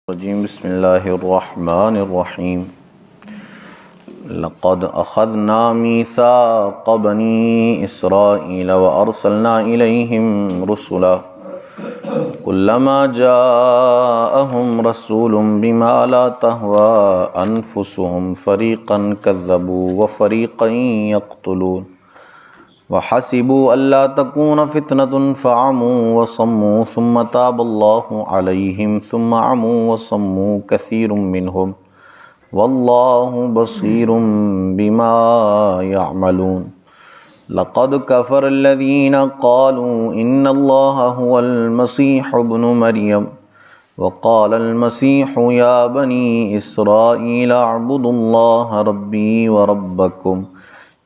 بسم اللہ الرحمن الرحیم لقد اخذنا میثاق بنی اسرائیل وارسلنا الیہم رسلا كلما جاءهم رسول بما لا تهوى انفسهم فريقا كذبوا وفريقا يقتلون وحسبوا ألا تكون فتنة فعموا وصموا ثم تاب الله عليهم ثم عموا وصموا كثير منهم والله بصير بما يعملون لقد كفر الذين قالوا إن الله هو المسيح ابن مريم وقال المسيح يا بني إسرائيل اعبدوا الله ربي وربكم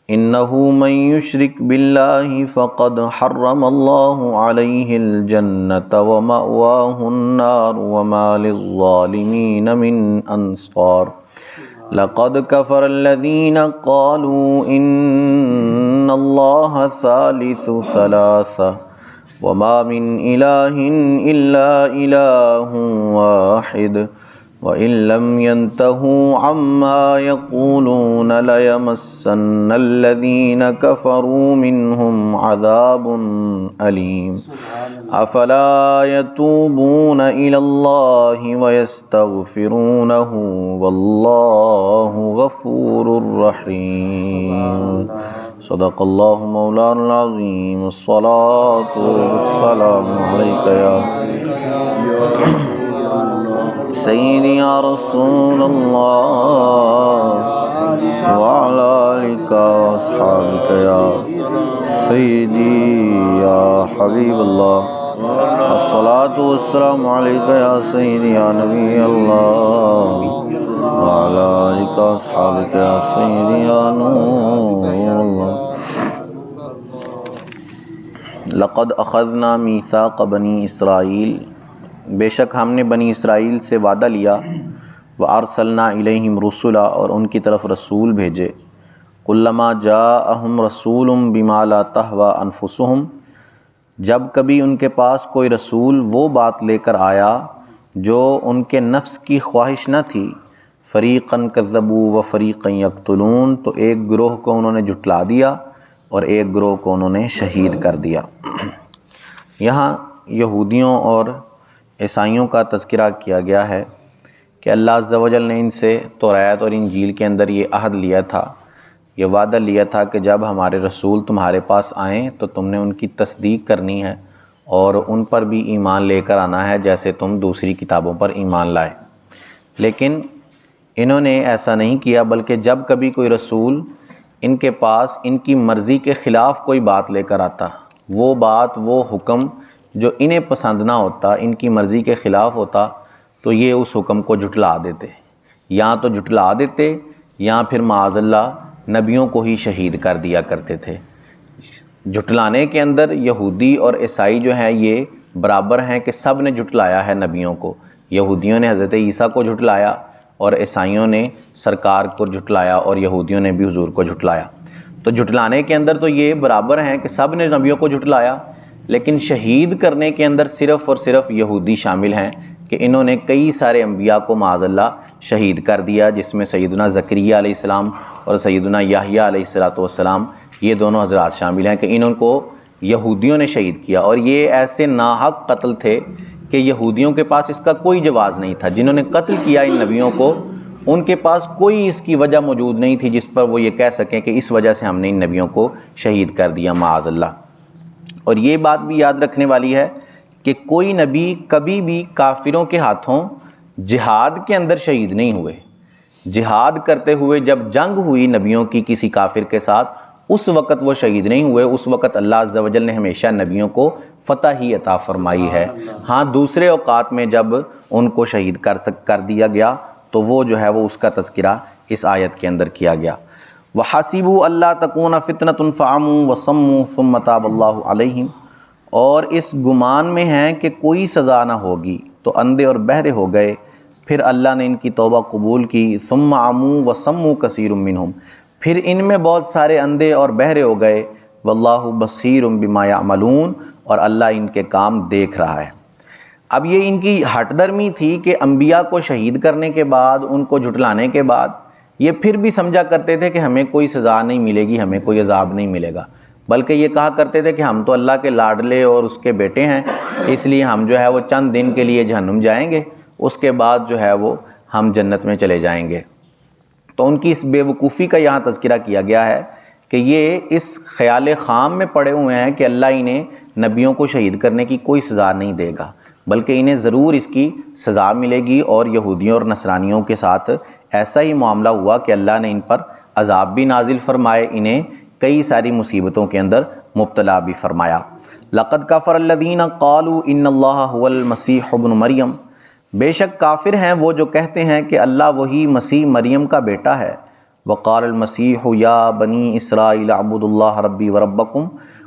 إنه من يشرك بالله فقد حرم الله عليه الجنة ومأواه النار وما للظالمين من أنصار لقد كفر الذين قالوا إن الله ثالث ثلاثة وما من إله إلا إله واحد وَإِن لَّمْ يَنْتَهُوا عَمَّا يَقُولُونَ لَيَمَسَّنَّ الَّذِينَ كَفَرُوا مِنْهُمْ عَذَابٌ أَلِيمٌ أَفَلَا يَتُوبُونَ إِلَى اللَّهِ وَيَسْتَغْفِرُونَهُ وَاللَّهُ غَفُورٌ رَّحِيمٌ صدق اللہ مولانا العظیم الصلاة والسلام علیک یا سیدی یا رسول اللہ وعلی آلک واصحابک یا سیدی یا حبیب اللہ الصلاة والسلام علیک یا سیدی یا نبی اللہ وعلی آلک واصحابک یا سیدی یا نور اللہ لقد اخذنا میثاق بنی اسرائیل بے شک ہم نے بنی اسرائیل سے وعدہ لیا وارسلنا الیہم رسلا اور ان کی طرف رسول بھیجے کلما جاءہم رسول بما لا تہوی انفسہم جب کبھی ان کے پاس کوئی رسول وہ بات لے کر آیا جو ان کے نفس کی خواہش نہ تھی فریقا کذبوا وفریقا یقتلون تو ایک گروہ کو انہوں نے جھٹلا دیا اور ایک گروہ کو انہوں نے شہید کر دیا۔ یہاں یہودیوں اور عیسائیوں کا تذکرہ کیا گیا ہے کہ اللہ عز و جل نے ان سے توریت اور انجیل کے اندر یہ عہد لیا تھا، یہ وعدہ لیا تھا کہ جب ہمارے رسول تمہارے پاس آئیں تو تم نے ان کی تصدیق کرنی ہے اور ان پر بھی ایمان لے کر آنا ہے جیسے تم دوسری کتابوں پر ایمان لائے۔ لیکن انہوں نے ایسا نہیں کیا، بلکہ جب کبھی کوئی رسول ان کے پاس ان کی مرضی کے خلاف کوئی بات لے کر آتا، وہ بات وہ حکم جو انہیں پسند نہ ہوتا، ان کی مرضی کے خلاف ہوتا، تو یہ اس حکم کو جھٹلا دیتے، یا تو جھٹلا دیتے یا پھر معاذ اللہ نبیوں کو ہی شہید کر دیا کرتے تھے۔ جھٹلانے کے اندر یہودی اور عیسائی جو ہیں یہ برابر ہیں کہ سب نے جھٹلایا ہے نبیوں کو۔ یہودیوں نے حضرت عیسیٰ کو جھٹلایا اور عیسائیوں نے سرکار کو جھٹلایا اور یہودیوں نے بھی حضور کو جھٹلایا۔ تو جھٹلانے کے اندر تو یہ برابر ہیں کہ سب نے نبیوں کو جھٹلایا، لیکن شہید کرنے کے اندر صرف اور صرف یہودی شامل ہیں کہ انہوں نے کئی سارے انبیاء کو معاذ اللہ شہید کر دیا، جس میں سیدنا زکریا علیہ السلام اور سیدنا یحییٰ علیہ السلام یہ دونوں حضرات شامل ہیں کہ انہوں کو یہودیوں نے شہید کیا، اور یہ ایسے ناحق قتل تھے کہ یہودیوں کے پاس اس کا کوئی جواز نہیں تھا۔ جنہوں نے قتل کیا ان نبیوں کو ان کے پاس کوئی اس کی وجہ موجود نہیں تھی جس پر وہ یہ کہہ سکیں کہ اس وجہ سے ہم نے ان نبیوں کو شہید کر دیا معاذ اللہ۔ اور یہ بات بھی یاد رکھنے والی ہے کہ کوئی نبی کبھی بھی کافروں کے ہاتھوں جہاد کے اندر شہید نہیں ہوئے۔ جہاد کرتے ہوئے جب جنگ ہوئی نبیوں کی کسی کافر کے ساتھ، اس وقت وہ شہید نہیں ہوئے، اس وقت اللہ عز و جل نے ہمیشہ نبیوں کو فتح ہی عطا فرمائی ہے۔ ہاں دوسرے اوقات میں جب ان کو شہید کر دیا گیا تو وہ جو ہے وہ اس کا تذکرہ اس آیت کے اندر کیا گیا۔ وَحَسِبُوا أَلَّا تَكُونَ فِتْنَةٌ فَعَمُوا وَصَمُّوا ثُمَّ تَابَ اللَّهُ عَلَيْهِمْ اور اس گمان میں ہیں کہ کوئی سزا نہ ہوگی تو اندھے اور بہرے ہو گئے، پھر اللہ نے ان کی توبہ قبول کی۔ ثُمَّ عَمُوا وَصَمُّوا كَثِيرٌ مِّنْهُمْ پھر ان میں بہت سارے اندھے اور بہرے ہو گئے۔ واللہ بصیر بما یعملون اور اللہ ان کے کام دیکھ رہا ہے۔ اب یہ ان کی ہٹ درمی تھی کہ انبیاء کو شہید کرنے کے بعد، ان کو جھٹلانے کے بعد یہ پھر بھی سمجھا کرتے تھے کہ ہمیں کوئی سزا نہیں ملے گی، ہمیں کوئی عذاب نہیں ملے گا، بلکہ یہ کہا کرتے تھے کہ ہم تو اللہ کے لاڈلے اور اس کے بیٹے ہیں، اس لیے ہم جو ہے وہ چند دن کے لیے جہنم جائیں گے، اس کے بعد جو ہے وہ ہم جنت میں چلے جائیں گے۔ تو ان کی اس بے وقوفی کا یہاں تذکرہ کیا گیا ہے کہ یہ اس خیال خام میں پڑے ہوئے ہیں کہ اللہ انہیں نبیوں کو شہید کرنے کی کوئی سزا نہیں دے گا، بلکہ انہیں ضرور اس کی سزا ملے گی۔ اور یہودیوں اور نصرانیوں کے ساتھ ایسا ہی معاملہ ہوا کہ اللہ نے ان پر عذاب بھی نازل فرمائے، انہیں کئی ساری مصیبتوں کے اندر مبتلا بھی فرمایا۔ لقد کفر الذین قالوا ان اللہ هو المسیح ابن مریم، بے شک کافر ہیں وہ جو کہتے ہیں کہ اللہ وہی مسیح مریم کا بیٹا ہے۔ وقال المسیح یا بنی اسرائیل اعبدوا اللہ ربی وربکم،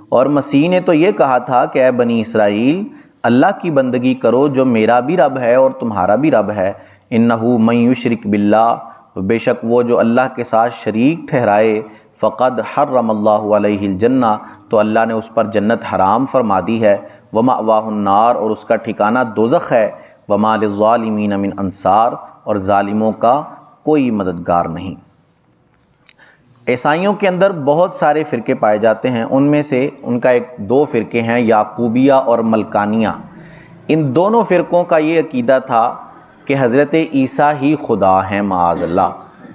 اور مسیح نے تو یہ کہا تھا کہ اے بنی اسرائیل اللہ کی بندگی کرو جو میرا بھی رب ہے اور تمہارا بھی رب ہے۔ انہ من یشرک باللہ، بے شک وہ جو اللہ کے ساتھ شریک ٹھہرائے، فقد حرم اللہ علیہ الجنہ، تو اللہ نے اس پر جنت حرام فرما دی ہے، ومأواہ النار، اور اس کا ٹھکانہ دوزخ ہے، وما للظالمین من انصار، اور ظالموں کا کوئی مددگار نہیں۔ عیسائیوں کے اندر بہت سارے فرقے پائے جاتے ہیں، ان میں سے ان کا دو فرقے ہیں، یعقوبیہ اور ملکانیہ۔ ان دونوں فرقوں کا یہ عقیدہ تھا کہ حضرت عیسیٰ ہی خدا ہیں معاذ اللہ،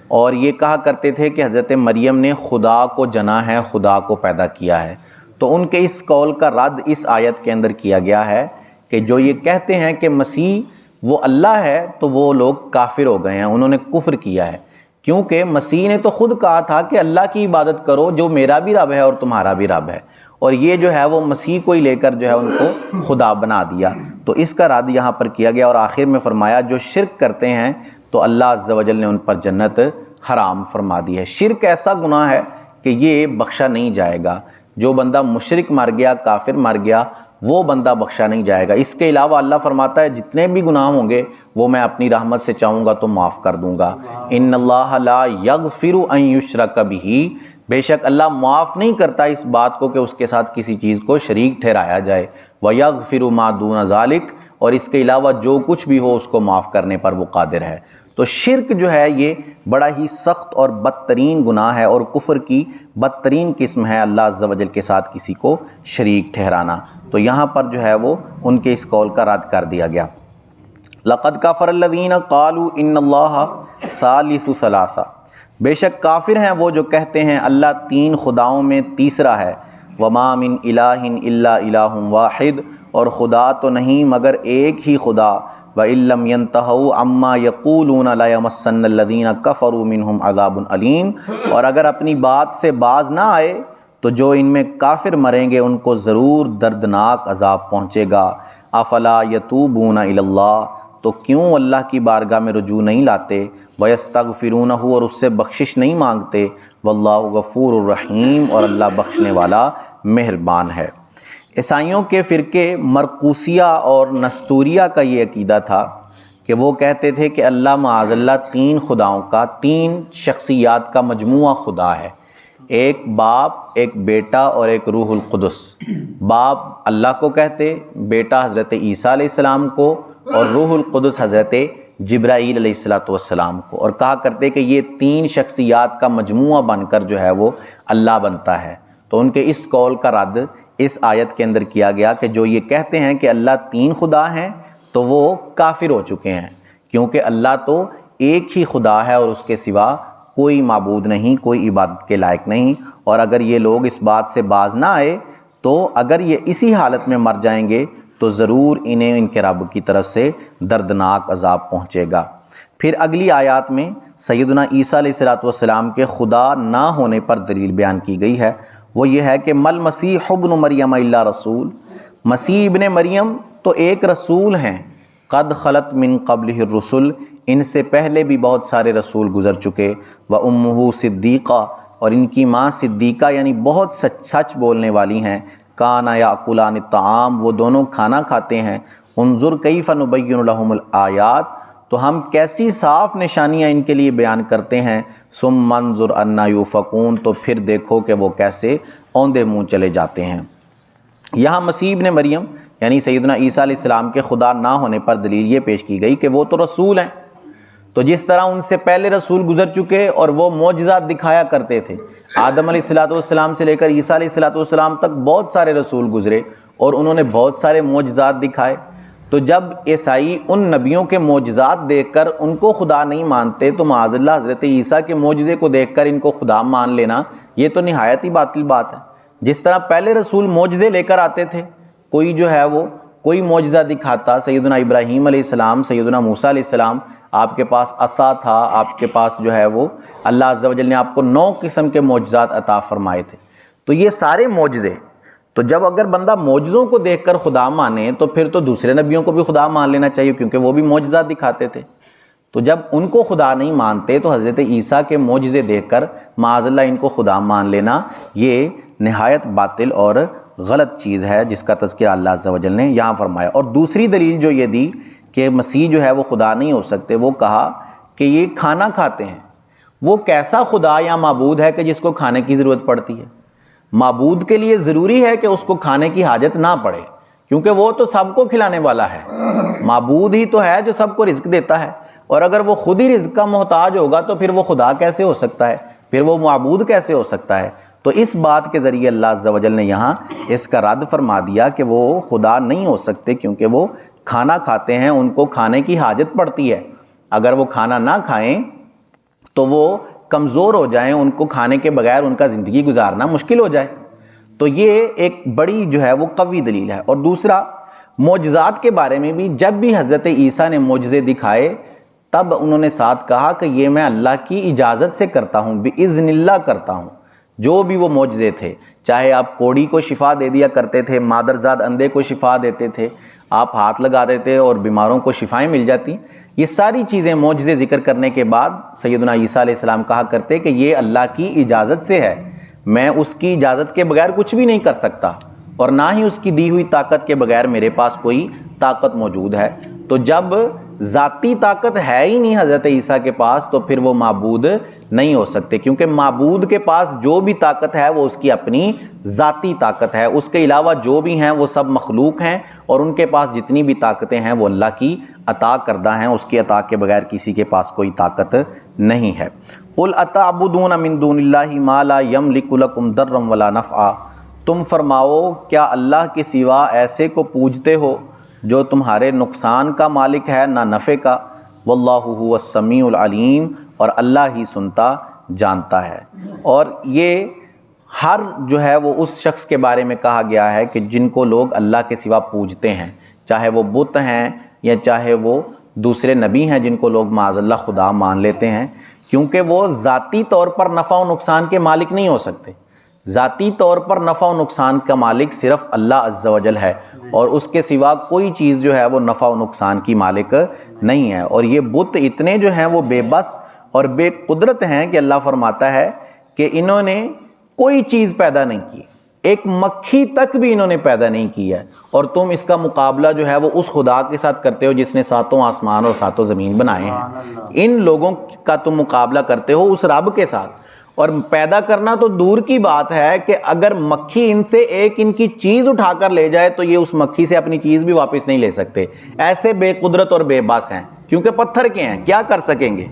اور یہ کہا کرتے تھے کہ حضرت مریم نے خدا کو جنا ہے، خدا کو پیدا کیا ہے۔ تو ان کے اس قول کا رد اس آیت کے اندر کیا گیا ہے کہ جو یہ کہتے ہیں کہ مسیح وہ اللہ ہے تو وہ لوگ کافر ہو گئے ہیں، انہوں نے کفر کیا ہے، کیونکہ مسیح نے تو خود کہا تھا کہ اللہ کی عبادت کرو جو میرا بھی رب ہے اور تمہارا بھی رب ہے، اور یہ جو ہے وہ مسیح کو ہی لے کر جو ہے ان کو خدا بنا دیا۔ تو اس کا رد یہاں پر کیا گیا، اور آخر میں فرمایا جو شرک کرتے ہیں تو اللہ عز و جل نے ان پر جنت حرام فرما دی ہے۔ شرک ایسا گناہ ہے کہ یہ بخشا نہیں جائے گا، جو بندہ مشرک مر گیا، کافر مر گیا، وہ بندہ بخشا نہیں جائے گا۔ اس کے علاوہ اللہ فرماتا ہے جتنے بھی گناہ ہوں گے وہ میں اپنی رحمت سے چاہوں گا تو معاف کر دوں گا۔ ان اللہ لا یغفر ان یشرک بہ، بے شک اللہ معاف نہیں کرتا اس بات کو کہ اس کے ساتھ کسی چیز کو شریک ٹھہرایا جائے، ویغفر ما دون ذلک، اور اس کے علاوہ جو کچھ بھی ہو اس کو معاف کرنے پر وہ قادر ہے۔ تو شرک جو ہے یہ بڑا ہی سخت اور بدترین گناہ ہے، اور کفر کی بدترین قسم ہے اللہ عز و جل کے ساتھ کسی کو شریک ٹھہرانا۔ تو یہاں پر جو ہے وہ ان کے اس قول کا رد کر دیا گیا۔ لقد کفر الذین قالوا ان اللہ ثالث ثلاثہ، بے شک کافر ہیں وہ جو کہتے ہیں اللہ تین خداؤں میں تیسرا ہے۔ وما من الہ الا الہ واحد، اور خدا تو نہیں مگر ایک ہی خدا۔ وَإِن لَّمْ يَنْتَهُوا عَمَّا يَقُولُونَ لَيَمَسَّنَّ الَّذِينَ كَفَرُوا مِنْهُمْ عَذَابٌ أَلِيمٌ، اور اگر اپنی بات سے باز نہ آئے تو جو ان میں کافر مریں گے ان کو ضرور دردناک عذاب پہنچے گا۔ أَفَلَا يَتُوبُونَ إِلَى اللَّهِ، تو کیوں اللہ کی بارگاہ میں رجوع نہیں لاتے، وَيَسْتَغْفِرُونَهُ، اور اس سے بخشش نہیں مانگتے، وَاللَّهُ غَفُورٌ الرحیم، اور اللہ بخشنے والا مہربان ہے۔ عیسائیوں کے فرقے مرقوسیہ اور نستوریہ کا یہ عقیدہ تھا کہ وہ کہتے تھے کہ اللہ معاذ اللہ تین خداؤں کا، تین شخصیات کا مجموعہ خدا ہے، ایک باپ، ایک بیٹا اور ایک روح القدس۔ باپ اللہ کو کہتے، بیٹا حضرت عیسیٰ علیہ السلام کو، اور روح القدس حضرت جبرائیل علیہ السلام کو، اور کہا کرتے کہ یہ تین شخصیات کا مجموعہ بن کر جو ہے وہ اللہ بنتا ہے۔ تو ان کے اس قول کا رد اس آیت کے اندر کیا گیا کہ جو یہ کہتے ہیں کہ اللہ تین خدا ہیں تو وہ کافر ہو چکے ہیں، کیونکہ اللہ تو ایک ہی خدا ہے اور اس کے سوا کوئی معبود نہیں، کوئی عبادت کے لائق نہیں۔ اور اگر یہ لوگ اس بات سے باز نہ آئے تو اگر یہ اسی حالت میں مر جائیں گے تو ضرور انہیں ان کے رب کی طرف سے دردناک عذاب پہنچے گا۔ پھر اگلی آیات میں سیدنا عیسیٰ علیہ السلام کے خدا نہ ہونے پر دلیل بیان کی گئی ہے، وہ یہ ہے کہ مل مسیح ابن مریم الا رسول، مسیح ابن مریم تو ایک رسول ہیں، قد خلت من قبلہ الرسل، ان سے پہلے بھی بہت سارے رسول گزر چکے، وامہ صدیقہ، اور ان کی ماں صدیقہ یعنی بہت سچ بولنے والی ہیں، کانا یاکلان الطعام، وہ دونوں کھانا کھاتے ہیں، انظر کیف نبین لہم الآیات، تو ہم کیسی صاف نشانیاں ان کے لیے بیان کرتے ہیں، ثم انظر انا یوفکون، تو پھر دیکھو کہ وہ کیسے اوندے منہ چلے جاتے ہیں۔ یہاں مسیح ابن مریم یعنی سیدنا عیسیٰ علیہ السلام کے خدا نہ ہونے پر دلیل یہ پیش کی گئی کہ وہ تو رسول ہیں، تو جس طرح ان سے پہلے رسول گزر چکے اور وہ معجزات دکھایا کرتے تھے، آدم علیہ السلام سے لے کر عیسیٰ علیہ السلام تک بہت سارے رسول گزرے اور انہوں نے بہت سارے معجزات دکھائے، تو جب عیسائی ان نبیوں کے معجزات دیکھ کر ان کو خدا نہیں مانتے تو معاذ اللہ حضرت عیسیٰ کے معجزے کو دیکھ کر ان کو خدا مان لینا یہ تو نہایت ہی باطل بات ہے۔ جس طرح پہلے رسول معجزے لے کر آتے تھے، کوئی جو ہے وہ کوئی معجزہ دکھاتا، سیدنا ابراہیم علیہ السلام، سیدنا موسیٰ علیہ السلام، آپ کے پاس عصا تھا، آپ کے پاس جو ہے وہ اللہ عز و جل نے آپ کو 9 قسم کے معجزات عطا فرمائے تھے، تو یہ سارے معجزے، تو جب اگر بندہ معجزوں کو دیکھ کر خدا مانے تو پھر تو دوسرے نبیوں کو بھی خدا مان لینا چاہیے، کیونکہ وہ بھی معجزات دکھاتے تھے، تو جب ان کو خدا نہیں مانتے تو حضرت عیسیٰ کے معجزے دیکھ کر معاذ اللہ ان کو خدا مان لینا یہ نہایت باطل اور غلط چیز ہے، جس کا تذکرہ اللہ عز و جل نے یہاں فرمایا۔ اور دوسری دلیل جو یہ دی کہ مسیح جو ہے وہ خدا نہیں ہو سکتے، وہ کہا کہ یہ کھانا کھاتے ہیں، وہ کیسا خدا یا معبود ہے کہ جس کو کھانے کی ضرورت پڑتی ہے؟ معبود کے لیے ضروری ہے کہ اس کو کھانے کی حاجت نہ پڑے، کیونکہ وہ تو سب کو کھلانے والا ہے، معبود ہی تو ہے جو سب کو رزق دیتا ہے، اور اگر وہ خود ہی رزق کا محتاج ہوگا تو پھر وہ خدا کیسے ہو سکتا ہے، پھر وہ معبود کیسے ہو سکتا ہے؟ تو اس بات کے ذریعے اللہ عز و جل نے یہاں اس کا رد فرما دیا کہ وہ خدا نہیں ہو سکتے، کیونکہ وہ کھانا کھاتے ہیں، ان کو کھانے کی حاجت پڑتی ہے، اگر وہ کھانا نہ کھائیں تو وہ کمزور ہو جائیں، ان کو کھانے کے بغیر ان کا زندگی گزارنا مشکل ہو جائے، تو یہ ایک بڑی جو ہے وہ قوی دلیل ہے۔ اور دوسرا، معجزات کے بارے میں بھی جب بھی حضرت عیسیٰ نے معجزے دکھائے تب انہوں نے ساتھ کہا کہ یہ میں اللہ کی اجازت سے کرتا ہوں، بِإِذْنِ اللہ کرتا ہوں۔ جو بھی وہ معجزے تھے، چاہے آپ کوڑی کو شفا دے دیا کرتے تھے، مادرزاد اندھے کو شفا دیتے تھے، آپ ہاتھ لگا دیتے اور بیماروں کو شفائیں مل جاتی، یہ ساری چیزیں معجزے ذکر کرنے کے بعد سیدنا عیسیٰ علیہ السلام کہا کرتے کہ یہ اللہ کی اجازت سے ہے، میں اس کی اجازت کے بغیر کچھ بھی نہیں کر سکتا، اور نہ ہی اس کی دی ہوئی طاقت کے بغیر میرے پاس کوئی طاقت موجود ہے۔ تو جب ذاتی طاقت ہے ہی نہیں حضرت عیسیٰ کے پاس تو پھر وہ معبود نہیں ہو سکتے، کیونکہ معبود کے پاس جو بھی طاقت ہے وہ اس کی اپنی ذاتی طاقت ہے، اس کے علاوہ جو بھی ہیں وہ سب مخلوق ہیں، اور ان کے پاس جتنی بھی طاقتیں ہیں وہ اللہ کی عطا کردہ ہیں، اس کی عطا کے بغیر کسی کے پاس کوئی طاقت نہیں ہے۔ قُلْ أَتَعْبُدُونَ مِن دُونِ اللَّهِ مَا لَا يَمْلِكُ لَكُمْ ضَرًّا وَلَا نَفْعًا، تم فرماؤ کیا اللہ کے سوا ایسے کو پوجتے ہو جو تمہارے نقصان کا مالک ہے نہ نفع کا، واللہ هو السمیع العلیم، اور اللہ ہی سنتا جانتا ہے۔ اور یہ ہر جو ہے وہ اس شخص کے بارے میں کہا گیا ہے کہ جن کو لوگ اللہ کے سوا پوجتے ہیں، چاہے وہ بت ہیں یا چاہے وہ دوسرے نبی ہیں جن کو لوگ معاذ اللہ خدا مان لیتے ہیں، کیونکہ وہ ذاتی طور پر نفع و نقصان کے مالک نہیں ہو سکتے، ذاتی طور پر نفع و نقصان کا مالک صرف اللہ عز و جل ہے، اور اس کے سوا کوئی چیز جو ہے وہ نفع و نقصان کی مالک نہیں ہے۔ اور یہ بت اتنے جو ہیں وہ بے بس اور بے قدرت ہیں کہ اللہ فرماتا ہے کہ انہوں نے کوئی چیز پیدا نہیں کی، ایک مکھی تک بھی انہوں نے پیدا نہیں کی ہے، اور تم اس کا مقابلہ جو ہے وہ اس خدا کے ساتھ کرتے ہو جس نے 7 آسمان اور 7 زمین بنائے ہیں، ان لوگوں کا تم مقابلہ کرتے ہو اس رب کے ساتھ، اور پیدا کرنا تو دور کی بات ہے کہ اگر مکھی ان سے ایک ان کی چیز اٹھا کر لے جائے تو یہ اس مکھی سے اپنی چیز بھی واپس نہیں لے سکتے، ایسے بے قدرت اور بے بس ہیں، کیونکہ پتھر کے ہیں، کیا کر سکیں گے؟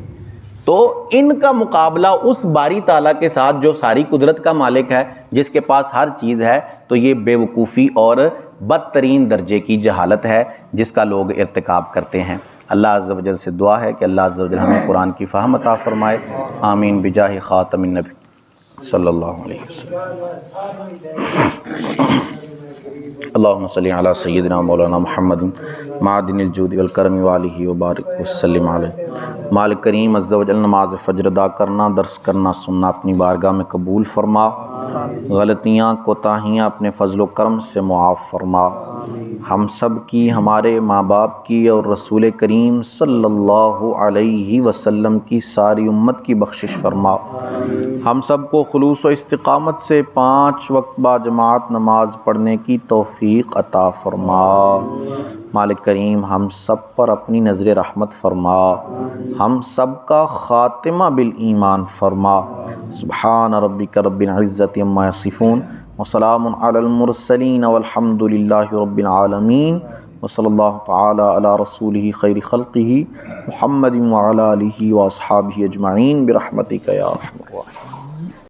تو ان کا مقابلہ اس باری تعالیٰ کے ساتھ جو ساری قدرت کا مالک ہے، جس کے پاس ہر چیز ہے، تو یہ بے وقوفی اور بدترین درجے کی جہالت ہے جس کا لوگ ارتکاب کرتے ہیں۔ اللہ عز و جل سے دعا ہے کہ اللہ عز و جل ہمیں قرآن کی فہم عطا فرمائے، آمین بجاہ خاتم النبی صلی اللہ علیہ وسلم۔ اللہم صلی علی سیدنا مولانا محمد معدن الجود والکرم والہ وبارک وسلم علیہ۔ مالک کریم عز و جل نماز فجر ادا کرنا، درس کرنا، سننا اپنی بارگاہ میں قبول فرما، غلطیاں کوتاہیاں اپنے فضل و کرم سے معاف فرما، ہم سب کی، ہمارے ماں باپ کی اور رسول کریم صلی اللہ علیہ وسلم کی ساری امت کی بخشش فرما، ہم سب کو خلوص و استقامت سے 5 وقت با جماعت نماز پڑھنے کی توفیق عطا فرما۔ مالک کریم ہم سب پر اپنی نظر رحمت فرما، ہم سب کا خاتمہ بالایمان فرما۔ سبحان ربک رب العزت عما یصفون، وسلام علی المرسلین والحمد للہ رب العالمین وصلی اللہ تعالی علی رسولہ خیر خلقہ محمد وعلی آلہ واصحابہ اجمعین برحمتک یا ارحم الراحمین۔